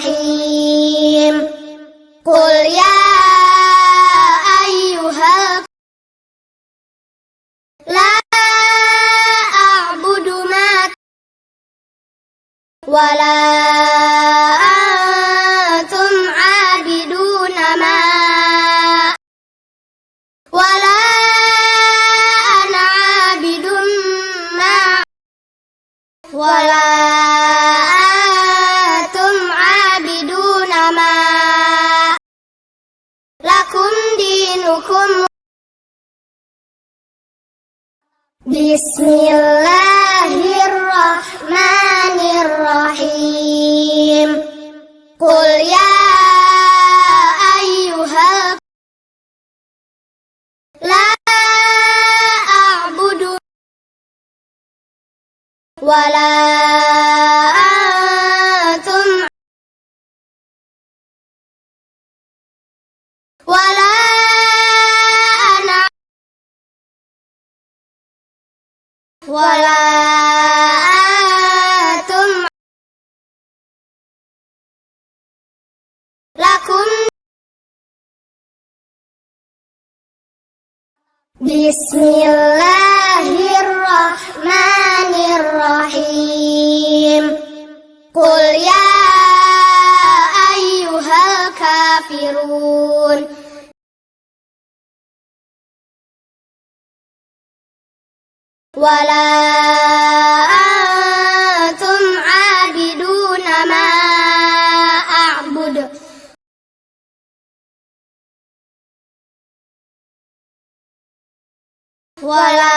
Bismillahirrahmanirrahim. Qul ya ayyuhal la a'budu ma wala antum 'abiduna ma wala ana 'abidun ma wala antum 'abiduna ma lakum dinukum. Bismillahirrahmanirrahim. Qul ya ayyuhal la a'budu wala antum wala ana wala antum lakum. Bismillahirrahmanirrahim. Qul ya ayyuhal kafirun. Wala antum 'abiduna ma a'bud. Wala